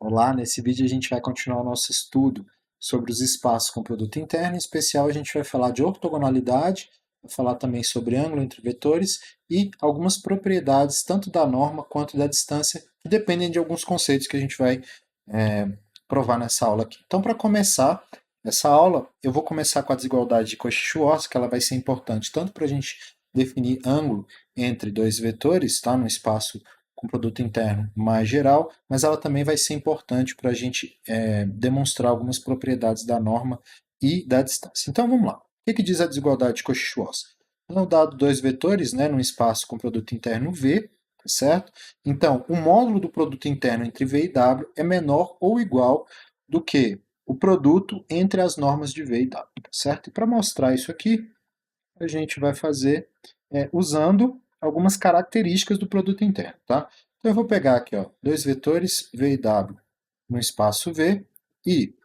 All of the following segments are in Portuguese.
Olá, nesse vídeo a gente vai continuar o nosso estudo sobre os espaços com produto interno. Em especial, a gente vai falar de ortogonalidade, vai falar também sobre ângulo entre vetores e algumas propriedades, tanto da norma quanto da distância, que dependem de alguns conceitos que a gente vai provar nessa aula aqui. Então, para começar essa aula, eu vou começar com a desigualdade de Cauchy-Schwarz, que ela vai ser importante tanto para a gente definir ângulo entre dois vetores, tá, no espaço com produto interno mais geral, mas ela também vai ser importante para a gente demonstrar algumas propriedades da norma e da distância. Então vamos lá. O que diz a desigualdade de Cauchy-Schwarz? Então, dado dois vetores, num espaço com produto interno V, certo? Então, o módulo do produto interno entre V e W é menor ou igual do que o produto entre as normas de V e W, certo? E para mostrar isso aqui, a gente vai fazer usando algumas características do produto interno, tá? Então eu vou pegar aqui, ó, dois vetores V e W no espaço V e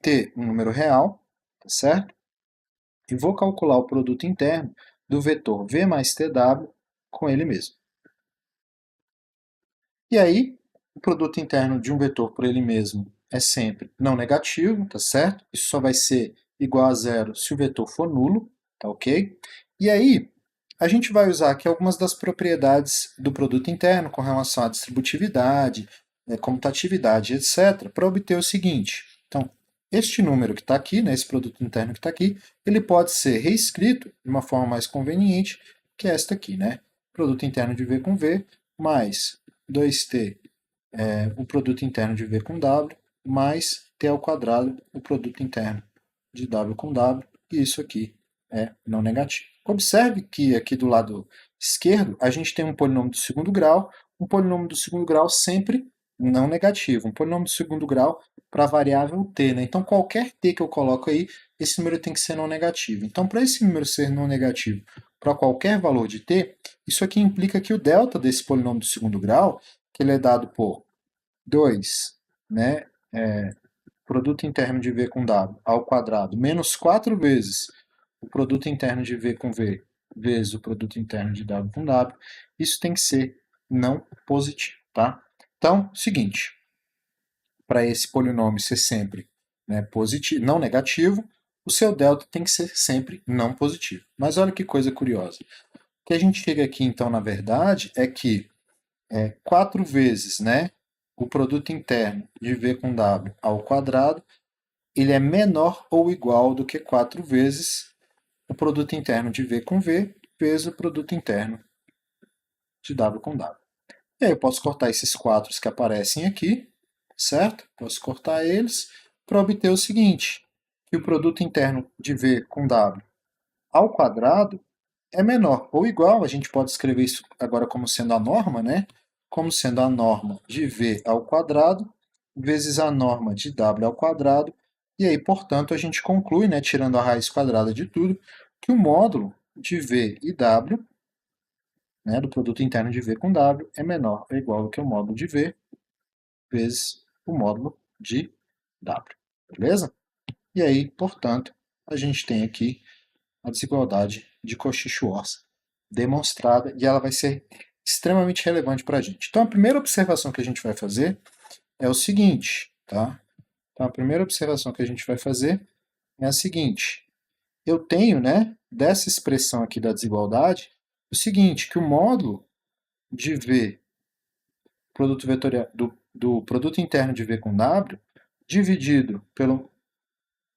T um número real, tá certo? E vou calcular o produto interno do vetor V mais TW com ele mesmo. E aí, o produto interno de um vetor por ele mesmo é sempre não negativo, tá certo? Isso só vai ser igual a zero se o vetor for nulo, tá ok? E aí, a gente vai usar aqui algumas das propriedades do produto interno com relação à distributividade, comutatividade, etc., para obter o seguinte. Então, este número que está aqui, esse produto interno que está aqui, ele pode ser reescrito de uma forma mais conveniente, que é esta aqui, né? Produto interno de V com V, mais 2t, o produto interno de V com W, mais t ao quadrado, o produto interno de W com W, e isso aqui é não negativo. Observe que aqui do lado esquerdo a gente tem um polinômio do segundo grau, um polinômio do segundo grau sempre não negativo, um polinômio do segundo grau para a variável t, né? Então qualquer t que eu coloco aí, esse número tem que ser não negativo. Então para esse número ser não negativo para qualquer valor de t, isso aqui implica que o delta desse polinômio do segundo grau, que ele é dado por 2, né, produto interno de V com W ao quadrado, menos 4 vezes o produto interno de V com V vezes o produto interno de W com W, isso tem que ser não positivo, tá? Então, seguinte, para esse polinômio ser sempre positivo, não negativo, o seu delta tem que ser sempre não positivo. Mas olha que coisa curiosa. O que a gente chega aqui, então, na verdade, é que 4 vezes o produto interno de V com W ao quadrado, ele é menor ou igual do que 4 vezes o produto interno de V com V vezes o produto interno de W com W. E aí eu posso cortar esses 4 que aparecem aqui, certo? Posso cortar eles para obter o seguinte, que o produto interno de V com W ao quadrado é menor ou igual, a gente pode escrever isso agora como sendo a norma, né? Como sendo a norma de V ao quadrado vezes a norma de W ao quadrado, e aí, portanto, a gente conclui, tirando a raiz quadrada de tudo, que o módulo de V e W, do produto interno de V com W, é menor ou igual do que o módulo de V vezes o módulo de W. Beleza? E aí, portanto, a gente tem aqui a desigualdade de Cauchy-Schwarz demonstrada e ela vai ser extremamente relevante para a gente. Então, a primeira observação que a gente vai fazer é o seguinte, tá? Então, a primeira observação que a gente vai fazer é a seguinte. Eu tenho, dessa expressão aqui da desigualdade, o seguinte, que o módulo de V, produto vetorial, do produto interno de V com W, dividido pelo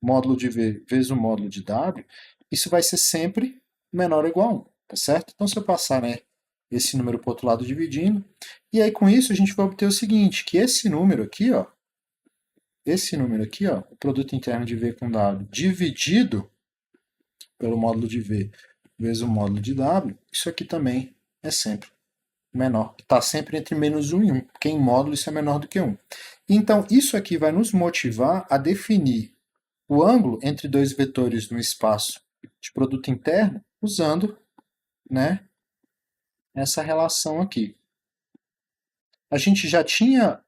módulo de V vezes o módulo de W, isso vai ser sempre menor ou igual a 1, tá certo? Então, se eu passar esse número para o outro lado dividindo, e aí com isso a gente vai obter o seguinte, que esse número aqui, ó, o produto interno de V com W, dividido pelo módulo de V vezes o módulo de W, isso aqui também é sempre menor. Está sempre entre menos 1 e 1, porque em módulo isso é menor do que 1. Então, isso aqui vai nos motivar a definir o ângulo entre dois vetores no espaço de produto interno usando essa relação aqui. A gente já tinha,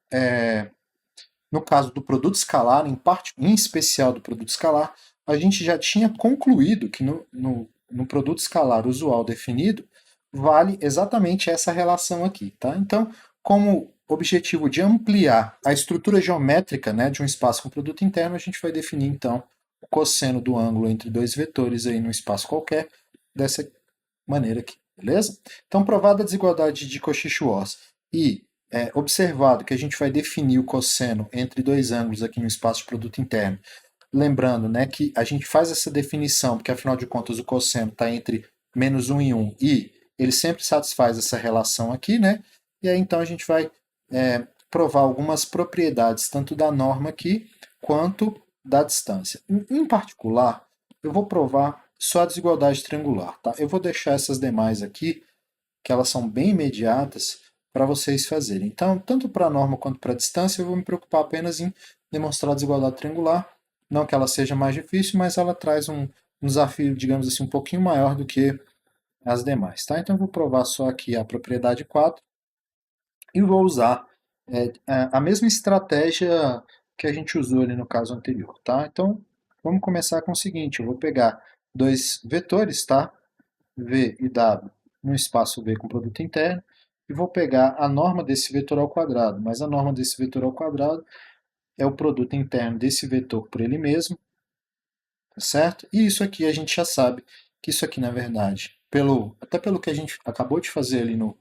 no caso do produto escalar, em especial do produto escalar, a gente já tinha concluído que no produto escalar usual definido, vale exatamente essa relação aqui. Tá? Então, como objetivo de ampliar a estrutura geométrica, né, de um espaço com produto interno, a gente vai definir, então, o cosseno do ângulo entre dois vetores aí num espaço qualquer, dessa maneira aqui, beleza? Então, provada a desigualdade de Cauchy-Schwarz e observado que a gente vai definir o cosseno entre dois ângulos aqui no espaço de produto interno, lembrando, né, que a gente faz essa definição, porque afinal de contas o cosseno está entre -1 e 1, e ele sempre satisfaz essa relação aqui, né? E aí então a gente vai provar algumas propriedades, tanto da norma aqui, quanto da distância. Em particular, eu vou provar só a desigualdade triangular, tá? Eu vou deixar essas demais aqui, que elas são bem imediatas, para vocês fazerem. Então, tanto para a norma quanto para a distância, eu vou me preocupar apenas em demonstrar a desigualdade triangular. Não que ela seja mais difícil, mas ela traz um desafio, digamos assim, um pouquinho maior do que as demais. Tá? Então, eu vou provar só aqui a propriedade 4 e vou usar a mesma estratégia que a gente usou ali no caso anterior. Tá? Então, vamos começar com o seguinte, eu vou pegar dois vetores, tá? V e W, no espaço V com produto interno, e vou pegar a norma desse vetor ao quadrado, mas a norma desse vetor ao quadrado é o produto interno desse vetor por ele mesmo, tá certo? E isso aqui a gente já sabe que isso aqui, na verdade, até pelo que a gente acabou de fazer ali no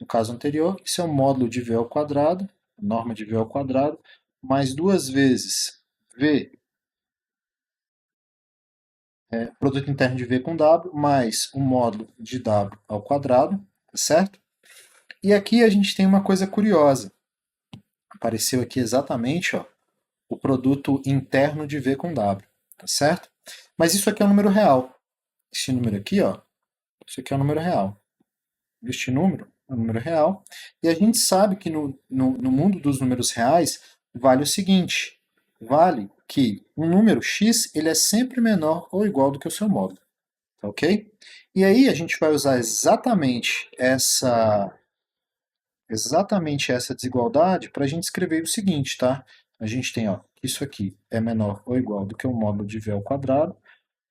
caso anterior, isso é um módulo de V ao quadrado, norma de V ao quadrado, mais duas vezes V, produto interno de V com W, mais o módulo de W ao quadrado, tá certo? E aqui a gente tem uma coisa curiosa. Apareceu aqui exatamente, ó, o produto interno de V com W, tá certo? Mas isso aqui é um número real. Esse número aqui, ó, isso aqui é um número real. Este número é um número real. E a gente sabe que no mundo dos números reais vale o seguinte, vale que um número x ele é sempre menor ou igual do que o seu módulo, tá ok? E aí a gente vai usar exatamente essa desigualdade para a gente escrever o seguinte, tá? A gente tem, ó, isso aqui é menor ou igual do que o módulo de V ao quadrado,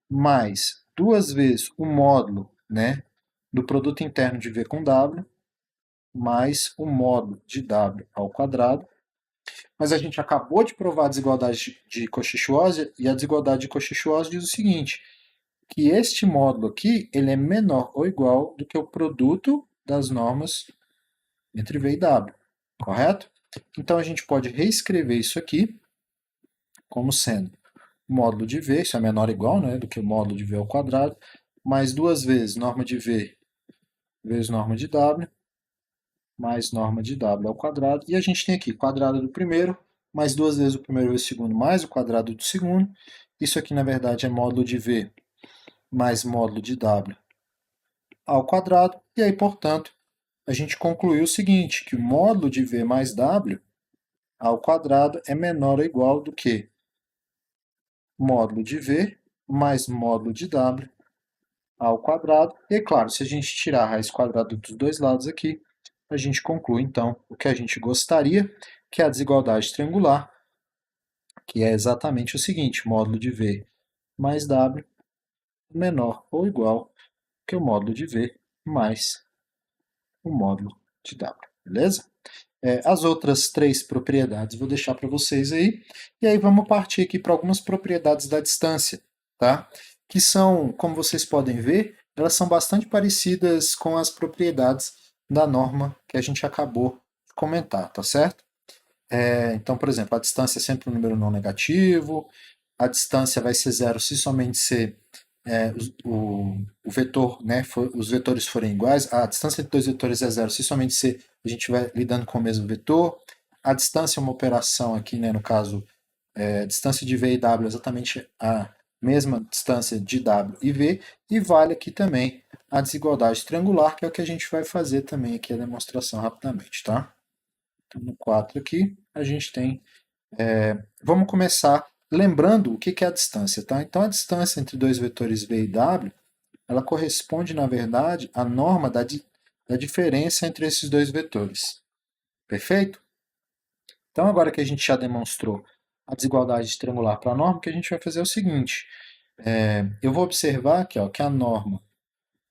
mais duas vezes o módulo, né, do produto interno de V com W, mais o módulo de W ao quadrado. Mas a gente acabou de provar a desigualdade de Cauchy-Schwarz, e a desigualdade de Cauchy-Schwarz diz o seguinte, que este módulo aqui ele é menor ou igual do que o produto das normas entre V e W, correto? Então a gente pode reescrever isso aqui como sendo módulo de V, isso é menor ou igual, né, do que o módulo de V ao quadrado, mais duas vezes norma de V vezes norma de W, mais norma de W ao quadrado, e a gente tem aqui quadrado do primeiro, mais duas vezes o primeiro vezes o segundo, mais o quadrado do segundo. Isso aqui, na verdade, é módulo de V mais módulo de W ao quadrado, e aí, portanto, a gente concluiu o seguinte, que o módulo de V mais W ao quadrado é menor ou igual do que módulo de V mais módulo de W ao quadrado. E, claro, se a gente tirar a raiz quadrada dos dois lados aqui, a gente conclui, então, o que a gente gostaria, que é a desigualdade triangular, que é exatamente o seguinte, módulo de V mais W menor ou igual que o módulo de V mais o módulo de W, beleza? As outras três propriedades vou deixar para vocês aí, e aí vamos partir aqui para algumas propriedades da distância, tá? Que são, como vocês podem ver, elas são bastante parecidas com as propriedades da norma que a gente acabou de comentar, tá certo? Então, por exemplo, a distância é sempre um número não negativo, a distância vai ser zero se somente se o vetor, né, os vetores forem iguais, a distância entre dois vetores é zero se somente se a gente vai lidando com o mesmo vetor, a distância é uma operação aqui, né, no caso, a distância de V e W é exatamente a mesma distância de W e V, e vale aqui também a desigualdade triangular, que é o que a gente vai fazer também aqui a demonstração rapidamente, tá? Então, no 4 aqui, a gente tem... vamos começar lembrando o que é a distância, tá? Então, a distância entre dois vetores V e W, ela corresponde, na verdade, à norma da diferença entre esses dois vetores. Perfeito? Então, agora que a gente já demonstrou a desigualdade triangular para a norma, o que a gente vai fazer é o seguinte. Eu vou observar aqui, ó, que a norma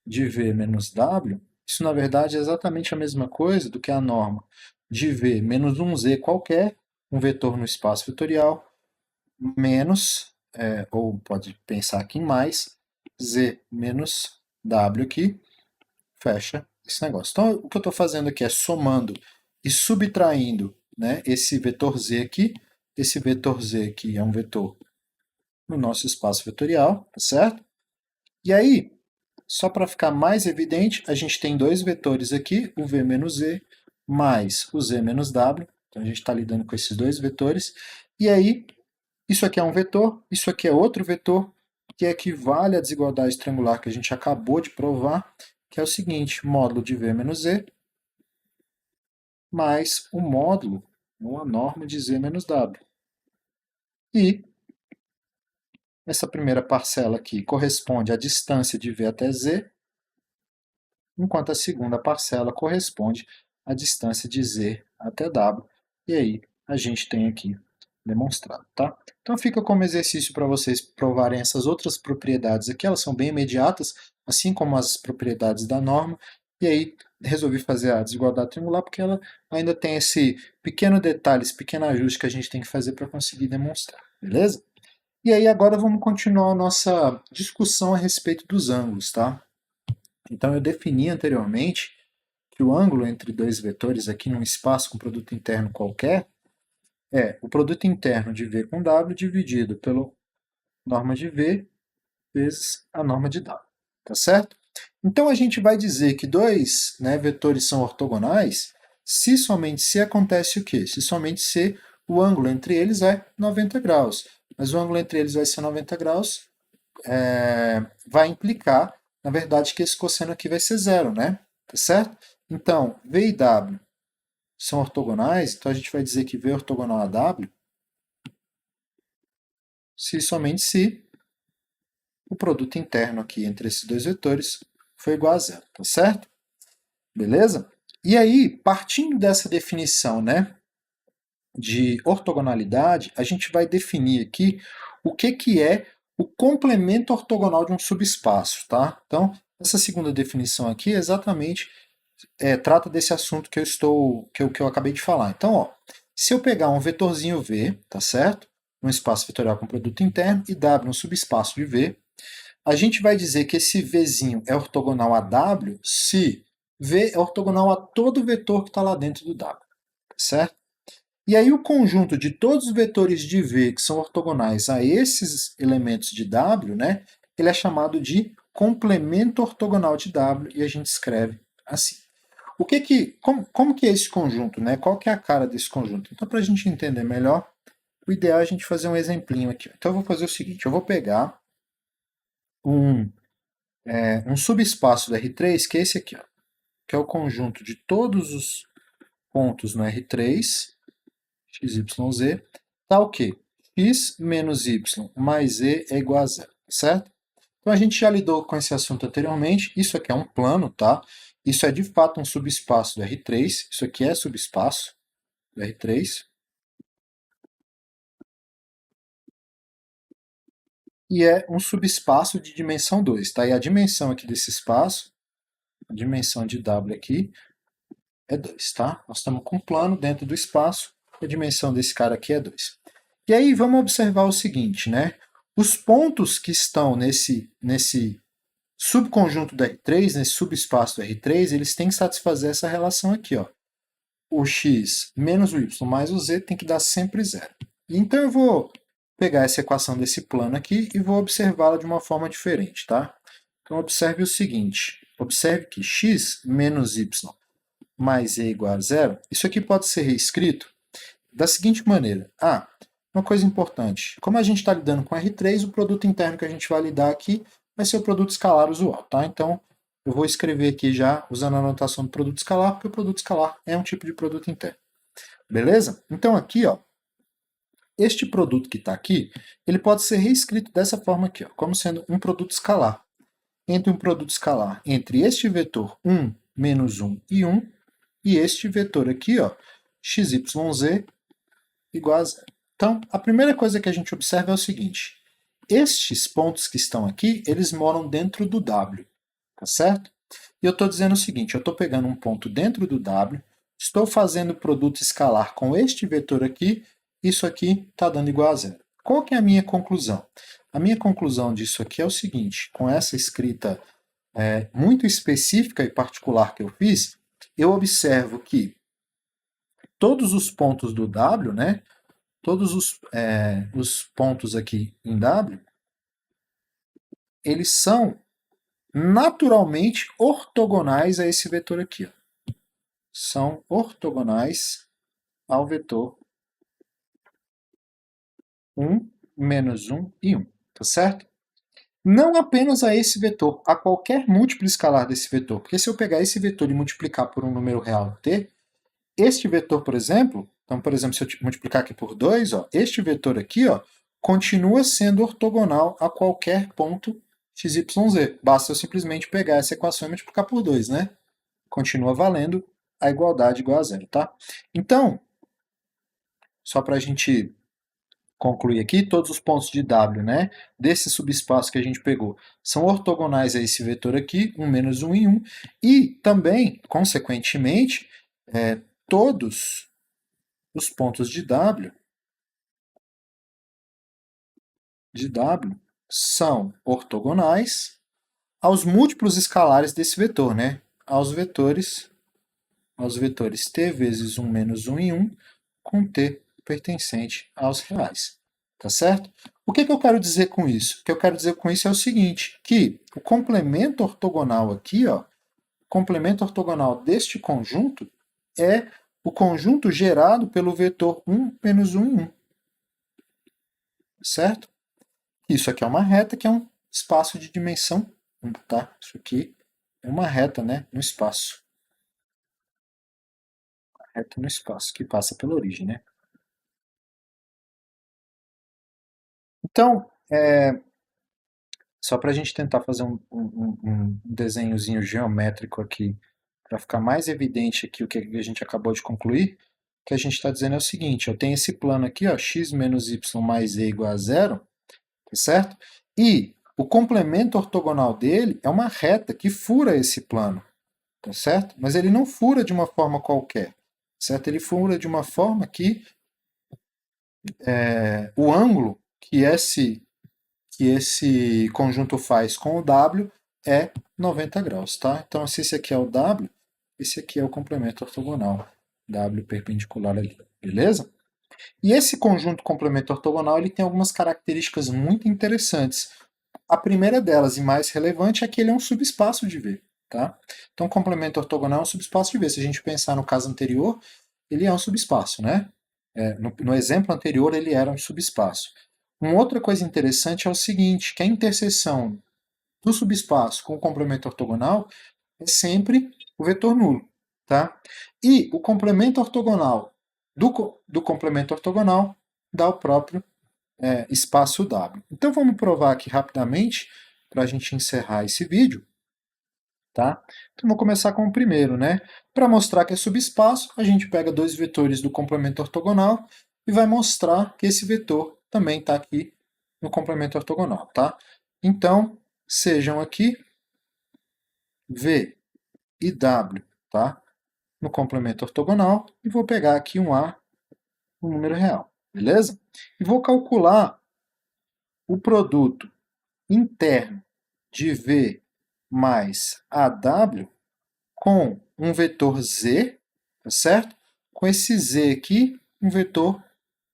de V menos W, isso, na verdade, é exatamente a mesma coisa do que a norma de V menos um Z qualquer, um vetor no espaço vetorial, menos, ou pode pensar aqui em mais, Z menos W aqui, fecha esse negócio. Então, o que eu estou fazendo aqui é somando e subtraindo, né, esse vetor Z aqui. Esse vetor Z aqui é um vetor no nosso espaço vetorial, tá certo? E aí, só para ficar mais evidente, a gente tem dois vetores aqui, o V menos Z mais o Z menos W. Então, a gente está lidando com esses dois vetores. E aí, isso aqui é um vetor, isso aqui é outro vetor, que equivale à desigualdade triangular que a gente acabou de provar, que é o seguinte, módulo de V menos Z mais o módulo, ou a norma de Z menos W. E essa primeira parcela aqui corresponde à distância de V até Z, enquanto a segunda parcela corresponde à distância de Z até W. E aí a gente tem aqui demonstrado, tá? Então fica como exercício para vocês provarem essas outras propriedades aqui, elas são bem imediatas, assim como as propriedades da norma, e aí resolvi fazer a desigualdade triangular porque ela ainda tem esse pequeno detalhe, esse pequeno ajuste que a gente tem que fazer para conseguir demonstrar, beleza? E aí agora vamos continuar a nossa discussão a respeito dos ângulos, tá? Então eu defini anteriormente que o ângulo entre dois vetores aqui num espaço com produto interno qualquer é o produto interno de V com W dividido pela norma de V vezes a norma de W, tá certo? Então a gente vai dizer que dois, né, vetores são ortogonais se somente se acontece o quê? Se somente se o ângulo entre eles é 90 graus. Mas o ângulo entre eles vai ser 90 graus, vai implicar, na verdade, que esse cosseno aqui vai ser zero, né? Tá certo? Então, V e W são ortogonais, então a gente vai dizer que V é ortogonal a W se somente se o produto interno aqui entre esses dois vetores for igual a zero, tá certo? Beleza? E aí, partindo dessa definição, né, de ortogonalidade, a gente vai definir aqui o que é o complemento ortogonal de um subespaço, tá? Então, essa segunda definição aqui exatamente trata desse assunto que eu acabei de falar. Então, ó, se eu pegar um vetorzinho V, tá certo? Um espaço vetorial com produto interno e W no subespaço de V, a gente vai dizer que esse Vzinho é ortogonal a W se V é ortogonal a todo vetor que está lá dentro do W, tá certo? E aí o conjunto de todos os vetores de V que são ortogonais a esses elementos de W, né, ele é chamado de complemento ortogonal de W e a gente escreve assim. Como que é esse conjunto, né? Qual que é a cara desse conjunto? Então, para a gente entender melhor, o ideal é a gente fazer um exemplinho aqui. Então, eu vou fazer o seguinte, eu vou pegar um subespaço do R3, que é esse aqui, ó, que é o conjunto de todos os pontos no R3, x, y, z, tá o quê? X menos y mais z é igual a zero, certo? Então a gente já lidou com esse assunto anteriormente, isso aqui é um plano, tá? Isso é de fato um subespaço do R3, isso aqui é subespaço do R3. E é um subespaço de dimensão 2, tá? E a dimensão aqui desse espaço, a dimensão de W aqui, é 2, tá? Nós estamos com um plano dentro do espaço, a dimensão desse cara aqui é 2. E aí vamos observar o seguinte, né? Os pontos que estão nesse subconjunto do R3, nesse subespaço do R3, eles têm que satisfazer essa relação aqui, ó. O x menos o y mais o z tem que dar sempre zero. Então eu vou pegar essa equação desse plano aqui e vou observá-la de uma forma diferente, tá? Então observe o seguinte, observe que x menos y mais z igual a zero, isso aqui pode ser reescrito da seguinte maneira. Uma coisa importante, como a gente está lidando com R3, o produto interno que a gente vai lidar aqui vai ser o produto escalar usual, tá? Então, eu vou escrever aqui já usando a anotação do produto escalar, porque o produto escalar é um tipo de produto interno. Beleza? Então aqui, ó, este produto que está aqui, ele pode ser reescrito dessa forma aqui, ó, como sendo um produto escalar. Entre um produto escalar entre este vetor 1, menos 1 e 1, e este vetor aqui, ó, xyz igual a zero. Então, a primeira coisa que a gente observa é o seguinte, estes pontos que estão aqui, eles moram dentro do W, tá certo? E eu estou dizendo o seguinte, eu estou pegando um ponto dentro do W, Estou fazendo produto escalar com este vetor aqui, isso aqui está dando igual a zero. Qual que é a minha conclusão? A minha conclusão disso aqui é o seguinte, com essa escrita muito específica e particular que eu fiz, eu observo que todos os pontos do W, né, todos os pontos aqui em W, eles são naturalmente ortogonais a esse vetor aqui. Ó. São ortogonais ao vetor 1, menos 1 e 1, tá certo? Não apenas a esse vetor, a qualquer múltiplo escalar desse vetor. Porque se eu pegar esse vetor e multiplicar por um número real t, este vetor, por exemplo, então, por exemplo, se eu multiplicar aqui por 2, ó, este vetor aqui ó, continua sendo ortogonal a qualquer ponto x, y, z. Basta eu simplesmente pegar essa equação e multiplicar por 2, né? Continua valendo a igualdade igual a zero, tá? Então, só para a gente concluir aqui, todos os pontos de W, né, desse subespaço que a gente pegou, são ortogonais a esse vetor aqui, 1 menos 1 e 1, e também, consequentemente, todos os pontos de W são ortogonais aos múltiplos escalares desse vetor, né, aos vetores t vezes 1 menos 1 e 1, com t pertencente aos reais. Tá certo? O que eu quero dizer com isso? O que eu quero dizer com isso é o seguinte, que o complemento ortogonal aqui, ó, o complemento ortogonal deste conjunto é o conjunto gerado pelo vetor 1 menos 1 e 1. Certo? Isso aqui é uma reta que é um espaço de dimensão 1, tá? Isso aqui é uma reta, né, no espaço. Uma reta no espaço, que passa pela origem, né? Então, só para a gente tentar fazer um desenhozinho geométrico aqui, para ficar mais evidente aqui o que a gente acabou de concluir, o que a gente está dizendo é o seguinte, eu tenho esse plano aqui, ó, x menos y mais z igual a zero, tá certo? E o complemento ortogonal dele é uma reta que fura esse plano, tá certo? Mas ele não fura de uma forma qualquer, certo? Ele fura de uma forma que o ângulo que esse conjunto faz com o W é 90 graus, tá? Então, se esse aqui é o W, esse aqui é o complemento ortogonal, W perpendicular ali, beleza? E esse conjunto complemento ortogonal ele tem algumas características muito interessantes. A primeira delas, e mais relevante, é que ele é um subespaço de V, tá? Então, complemento ortogonal é um subespaço de V. Se a gente pensar no caso anterior, ele é um subespaço, né? No exemplo anterior, ele era um subespaço. Uma outra coisa interessante é o seguinte, que a interseção do subespaço com o complemento ortogonal é sempre o vetor nulo. Tá? E o complemento ortogonal do complemento ortogonal dá o próprio espaço W. Então vamos provar aqui rapidamente para a gente encerrar esse vídeo. Tá? Então vou começar com o primeiro. Né? Para mostrar que é subespaço, a gente pega dois vetores do complemento ortogonal e vai mostrar que esse vetor também está aqui no complemento ortogonal. Tá? Então, sejam aqui V e W, tá? No complemento ortogonal, e vou pegar aqui um A, um número real, beleza? E vou calcular o produto interno de V mais AW com um vetor Z, tá certo? Com esse Z aqui, um vetor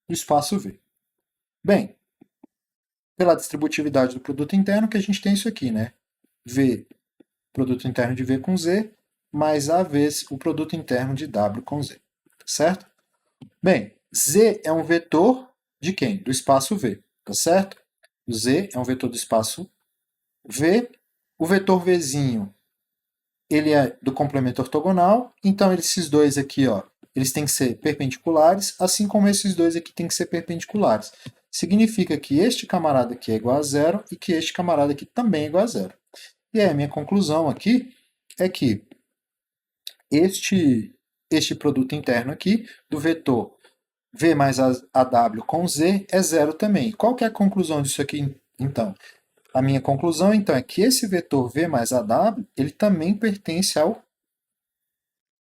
do espaço V. Bem, pela distributividade do produto interno, que a gente tem isso aqui, né? V, produto interno de V com Z, mais A vezes o produto interno de W com Z, tá certo? Bem, Z é um vetor de quem? Do espaço V, tá certo? O Z é um vetor do espaço V. O vetor Vzinho, ele é do complemento ortogonal, então esses dois aqui, ó, eles têm que ser perpendiculares, assim como esses dois aqui têm que ser perpendiculares. Significa que este camarada aqui é igual a zero e que este camarada aqui também é igual a zero. E aí a minha conclusão aqui é que este produto interno aqui, do vetor V mais AW com Z, é zero também. Qual que é a conclusão disso aqui, então? A minha conclusão, então, é que esse vetor V mais AW, ele também pertence ao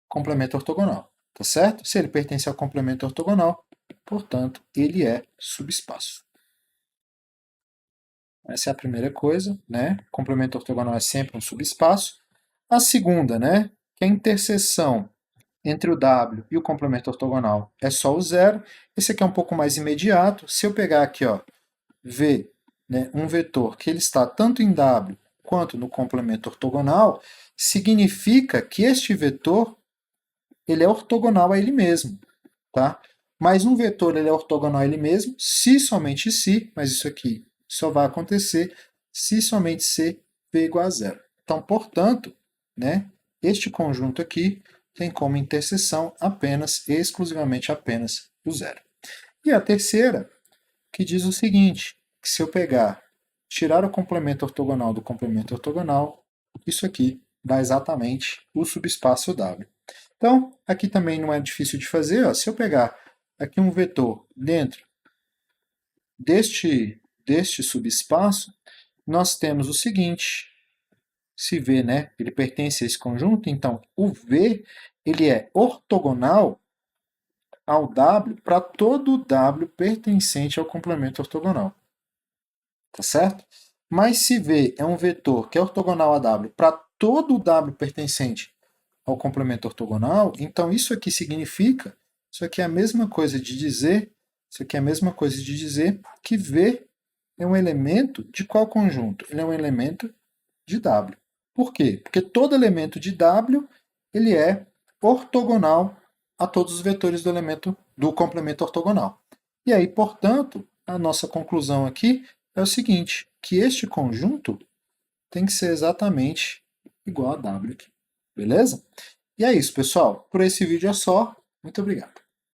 complemento ortogonal. tá certo? Se ele pertence ao complemento ortogonal, portanto, ele é subespaço. Essa é a primeira coisa, né? O complemento ortogonal é sempre um subespaço. A segunda, né? Que a interseção entre o W e o complemento ortogonal é só o zero. Esse aqui é um pouco mais imediato. Se eu pegar aqui, ó, V, né, um vetor que ele está tanto em W quanto no complemento ortogonal, significa que este vetor ele é ortogonal a ele mesmo, tá? Mas um vetor ele é ortogonal a ele mesmo se somente se, mas isso aqui só vai acontecer se somente se v igual a zero. Então, portanto, né, este conjunto aqui tem como interseção apenas, exclusivamente apenas, o zero. E a terceira, que diz o seguinte, que se eu pegar, tirar o complemento ortogonal do complemento ortogonal, isso aqui dá exatamente o subespaço W. Então, aqui também não é difícil de fazer. Ó. Se eu pegar aqui um vetor dentro deste subespaço, nós temos o seguinte, se V, né, ele pertence a esse conjunto, então o V ele é ortogonal ao W para todo o W pertencente ao complemento ortogonal. Tá certo? Mas se V é um vetor que é ortogonal a W para todo o W pertencente ao complemento ortogonal, então isso aqui significa, isso aqui é a mesma coisa de dizer, isso aqui é a mesma coisa de dizer que V é um elemento de qual conjunto? Ele é um elemento de W. Por quê? Porque todo elemento de W ele é ortogonal a todos os vetores do elemento do complemento ortogonal. E aí, portanto, a nossa conclusão aqui é o seguinte, que este conjunto tem que ser exatamente igual a W aqui. Beleza? E é isso, pessoal. Por esse vídeo é só. Muito obrigado.